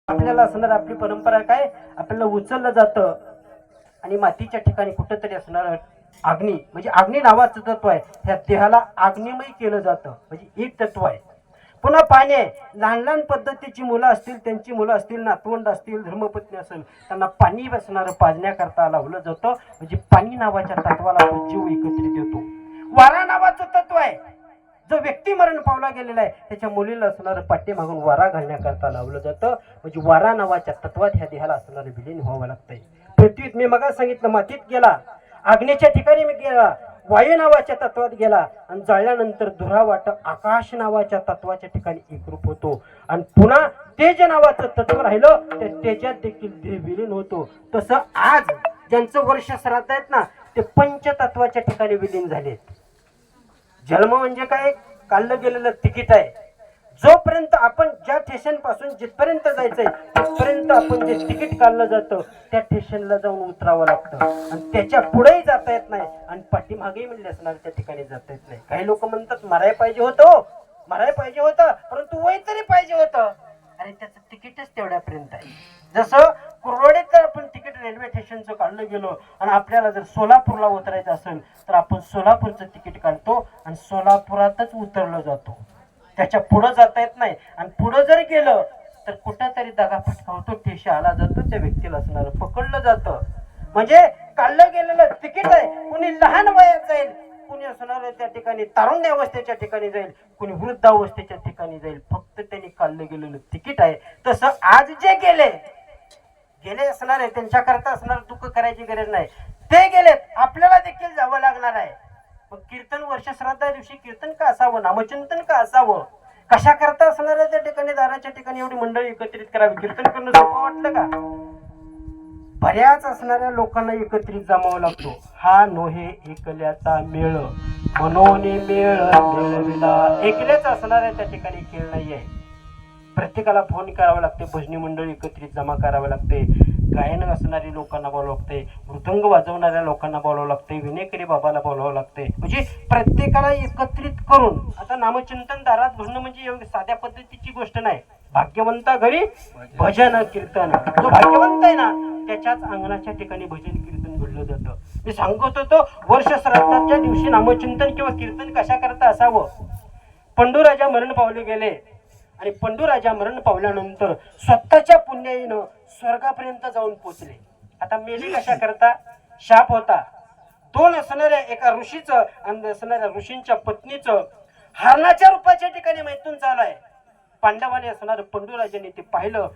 आपल्याला असणार आपली परंपरा काय, आपल्याला उचललं जातं आणि मातीच्या ठिकाणी कुठंतरी असणार अग्नी, म्हणजे अग्नी नावाचं तत्व आहे. ह्या देहाला अग्निमय केलं जातं, म्हणजे एक तत्व आहे. पुन्हा पाणी, लहान लहान पद्धतीची मुलं असतील, त्यांची मुलं असतील, नातवंड असतील, धर्मपत्नी असेल, त्यांना पाणी बसणारं पाजण्याकरता लावलं जातं. म्हणजे पाणी नावाच्या तत्वाला जीव एकत्रित येतो. वारा नावाचं तत्व आहे. जो व्यक्ती मरण पावला गेलेला आहे त्याच्या मुलीला असणारं पाठीमागून वारा घालण्याकरता लावलं जातं. म्हणजे वारा नावाच्या तत्वात ह्या देहाला असणारं विलीन व्हावं लागतंय. पृथ्वीत मी मग सांगितलं मातीत गेला, अग्नीच्या ठिकाणी मी गेला, वायू नावाच्या तत्वात गेला आणि जळल्यानंतर धुरा वाट आकाश नावाच्या तत्वाच्या ठिकाणी एकरूप होतो. आणि पुन्हा तेज नावाचं तत्व राहिलं त्या तेजात देखील देह विलीन होतो. तसं आज ज्यांचं वर्ष श्राद्ध आहेत ना, ते पंचतत्वाच्या ठिकाणी विलीन झाले. जन्म म्हणजे काय, काढलं गेलेलं तिकीट आहे. जोपर्यंत आपण ज्या स्टेशन पासून जिथपर्यंत जायचंय तिथपर्यंत आपण जे तिकीट काढलं जातं त्या स्टेशनला जाऊन उतरावं लागतं आणि त्याच्या पुढेही जाता येत नाही आणि पाठीमागेही म्हणले असणार त्या ठिकाणी जाता येत नाही. काही लोक म्हणतात मरायला पाहिजे होतं, मरायला पाहिजे होतं, परंतु वय तरी पाहिजे होतं. अरे त्याचं तिकीटच तेवढ्यापर्यंत आहे. जसं कुरवाडीत जर आपण तिकीट रेल्वे स्टेशनचं काढलं गेलो आणि आपल्याला जर सोलापूरला उतरायचं असेल तर आपण सोलापूरचं तिकीट काढतो आणि सोलापुरातच उतरलो जातो. त्याच्या पुढं जाता येत नाही. आणि पुढं जर गेलं तर कुठंतरी दगा फटकावतो, ठेशा आला जातो, त्या व्यक्तीला असणार पकडलं जातं. म्हणजे काढलं गेलेलं तिकीट आहे. कुणी लहान वयात जाईल, कुणी असणार त्या ठिकाणी तारुण्यावस्थेच्या ठिकाणी जाईल, कुणी वृद्धावस्थेच्या ठिकाणी जाईल. फक्त त्यांनी काढलं गेलेलं तिकीट आहे. तसं आज जे गेले असणार आहे त्यांच्याकरता असणार दुःख करायची गरज नाही. ते गेलेत, आपल्याला देखील जावं लागणार आहे. मग कीर्तन वर्ष श्राद्धा दिवशी कीर्तन का असावं, नामचिंतन का असावं, कशा करता असणार आहे त्या ठिकाणी दाराच्या ठिकाणी एवढी मंडळी एकत्रित करावी. कीर्तन करणं सोपं वाटलं का? बऱ्याच असणाऱ्या लोकांना एकत्रित जमावं लागतो. हा नोहे एकल्याचा मेळ, मनोने मेळ मेळविला. एकलेच असणार आहे त्या ठिकाणी खेळ नाहीये. प्रत्येकाला फोन करावा लागते, भजनी मंडळ एकत्रित जमा करावं लागते, गायन असणारी लोकांना बोलावं लागते, मृदंग वाजवणाऱ्या लोकांना बोलावं लागते, विनेकरी बाबाला बोलावं लागते. म्हणजे प्रत्येकाला एकत्रित करून आता नामचिंतन दारात भजन म्हणजे एवढी साध्या पद्धतीची गोष्ट नाही. भाग्यवंता घरी भजन कीर्तन. जो भाग्यवंत आहे ना त्याच्याच अंगणाच्या ठिकाणी भजन कीर्तन घडलं जातं. मी सांगत होतो वर्ष श्राद्धाच्या दिवशी नामचिंतन किंवा कीर्तन कशा करता असावं. पंडूराजा मरण पावले गेले आणि पंडूराजा मरण पावल्यानंतर स्वतःच्या पुण्याईनं स्वर्गापर्यंत जाऊन पोचले. आता मेली कशा करता, शाप होता. दोन असणाऱ्या एका ऋषीचं आणि असणाऱ्या ऋषींच्या पत्नीचं हरणाच्या रूपाच्या ठिकाणी मैथून चालू आहे. पांडवाने असणार पंडूराजाने ते पाहिलं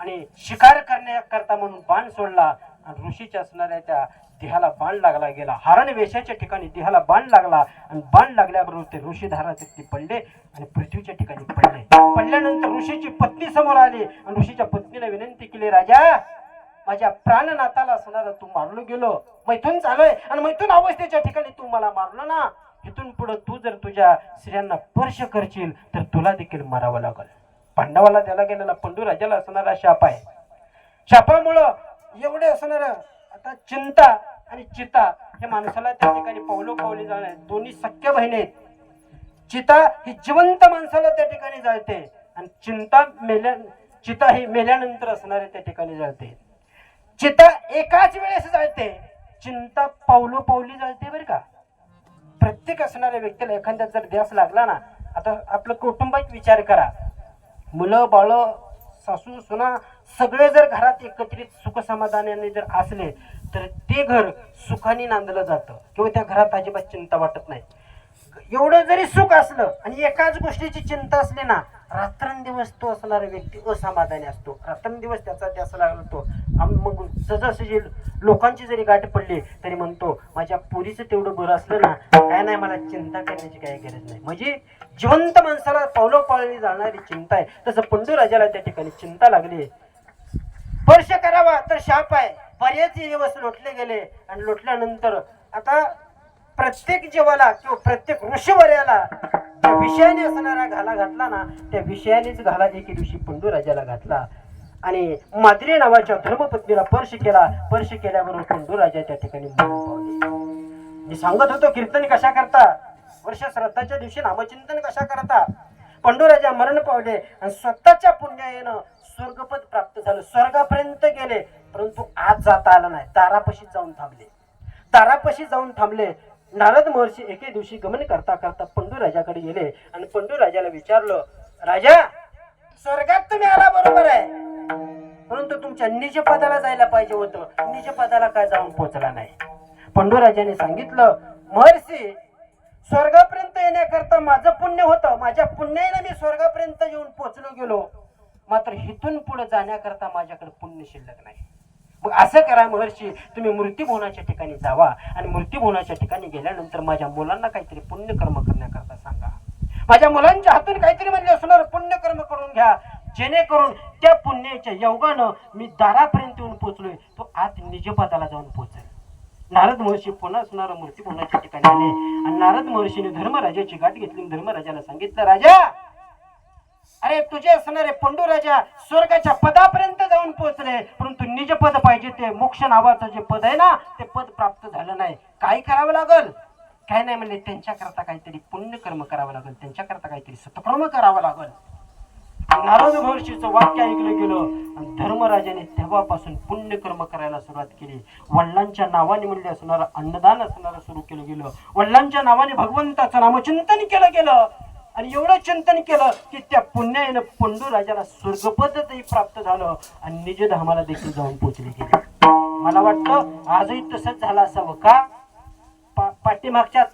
आणि शिकार करण्याकरता म्हणून बाण सोडला आणि ऋषीच्या असणाऱ्या त्या देहाला बाण लागला गेला. हरण वेशाच्या ठिकाणी देहाला बाण लागला आणि बाण लागल्याबरोबर ते ऋषी धाराचे पडले आणि पृथ्वीच्या ठिकाणी पडले. पडल्यानंतर ऋषीची पत्नी समोर आली आणि ऋषीच्या पत्नीला विनंती केली, राजा माझ्या प्राणनाथाला असणार तू मारलो गेलो, मैथून चालूय आणि मैथून अवस्थेच्या ठिकाणी तू मला मारलो ना, इथून पुढे तू जर तुझ्या स्त्रियांना स्पर्श करशील तर तुला देखील मारावं लागल. पांडवाला द्यायला गेलेला पंडूराजाला असणारा शाप आहे. शापामुळं एवढे असणार आता चिंता आणि चिता हे माणसाला त्या ठिकाणी पावलोपावली जाणार. दोन्ही सख्य बहिणी आहेत. चिता ही जिवंत माणसाला त्या ठिकाणी जाळते आणि चिता ही मेल्यानंतर असणारे त्या ठिकाणी जाळते. चिता एकाच वेळेस जाळते, चिंता पावलोपावली जाळते बरं का. प्रत्येक असणाऱ्या व्यक्तीला एखाद्या जर ध्यास लागला ना, आता आपलं कौटुंबिक विचार करा, मुलं बाळ सासू सुना सगळे जर घरात एकत्रित सुख समाधानाने जर असले तर ते घर सुखाने नांदलं जातं किंवा त्या घरात अजिबात चिंता वाटत नाही. एवढं जरी सुख असलं आणि एकाच गोष्टीची चिंता असली ना, रात्रंदिवस तो असणारा व्यक्ती असमाधानी असतो. रात्रंदिवस त्याचा ध्यास लागला तो. मग सहजासहजी लोकांची जरी गाठ पडली तरी म्हणतो माझ्या पोरीचं तेवढं बरं असलं ना, काय नाही मला चिंता करण्याची काही गरज नाही. म्हणजे जिवंत माणसाला पावलोपावली जाणारी चिंता आहे. तसं पंडूराजाला त्या ठिकाणी चिंता लागली. स्पर्श करावा तर शाप आहे. बरेच दिवस लोटले गेले आणि लोटल्यानंतर आता प्रत्येक जीवाला किंवा प्रत्येक ऋषीवर्याला त्या विषयाने असणारा घाला घातला ना, त्या विषयानेच घाला एके दिवशी पंडूराजाला घातला आणि माद्री नावाच्या धर्मपत्नीला स्पर्श केला. स्पर्श केल्याबरोबर पंडूराजा त्या ठिकाणी मरण पावले. मी सांगत होतो कीर्तन कशा करता, वर्ष श्राद्धाच्या दिवशी नामचिंतन कशा करता. पंडूराजा मरण पावले आणि स्वतःच्या पुण्याने स्वर्गपद प्राप्त झालं, स्वर्गापर्यंत गेले, परंतु आज जाता आलं नाही. दारापाशी जाऊन थांबले. दारापाशी जाऊन थांबले. नारद महर्षी एके दिवशी गमन करता करता पंडू राजाकडे गेले आणि पंडू राजाला विचारलं, राजा, स्वर्गात तुम्ही आला बरोबर आहे, परंतु तुमच्या निज पदाला जायला पाहिजे होतं, निज पदाला काय जाऊन पोहोचला नाही. पंडू राजाने सांगितलं, महर्षी, स्वर्गापर्यंत येण्याकरता माझं पुण्य होतं, माझ्या पुण्याने मी स्वर्गापर्यंत येऊन पोहोचलो गेलो, मात्र इथून पुढे जाण्याकरता माझ्याकडे पुण्य शिल्लक नाही. मग असं करा महर्षी, तुम्ही मृत्यूभवनाच्या ठिकाणी जावा आणि मृत्यूभवनाच्या ठिकाणी गेल्यानंतर माझ्या मुलांना काहीतरी पुण्यकर्म करण्याकरता सांगा. माझ्या मुलांच्या हातून काहीतरी म्हणजे असणार पुण्यकर्म करून घ्या, जेणेकरून त्या पुण्याच्या योगानं मी दारापर्यंत येऊन पोहोचलोय, तो आज निजपदाला जाऊन पोहोचेल. नारद महर्षी पुन्हा असणार मृत्यूभवनाच्या ठिकाणी आले आणि नारद महर्षीने धर्मराजाची गाठ घेतली. धर्मराजाला सांगितलं, राजा, अरे तुझे असणारे पंडू राजा स्वर्गाच्या पदापर्यंत जाऊन पोहोचले, परंतु निज पद पाहिजे ते मोक्ष नावाचं जे पद आहे ना, ते पद प्राप्त झालं नाही. काय करावं लागल? काय नाही म्हणले, त्यांच्याकरता काहीतरी पुण्यकर्म करावं लागल, त्यांच्याकरता काहीतरी सत्कर्म करावं लागल. नारद महर्षीचं वाक्य ऐकलं गेलं आणि धर्मराजाने तेव्हापासून पुण्यकर्म करायला सुरुवात केली. वडिलांच्या नावाने म्हणले असणारं अन्नदान असणारं सुरू केलं गेलं. वडिलांच्या नावाने भगवंताचं नामचिंतन केलं गेलं आणि एवढं चिंतन केलं की त्या पुण्याने पंडू राजाला स्वर्गपदही प्राप्त झालं आणि निजधामाला देखील जाऊन पोहोचले गेले. मला वाटतं आजही तसंच झालं असावं का? पाठीमागच्या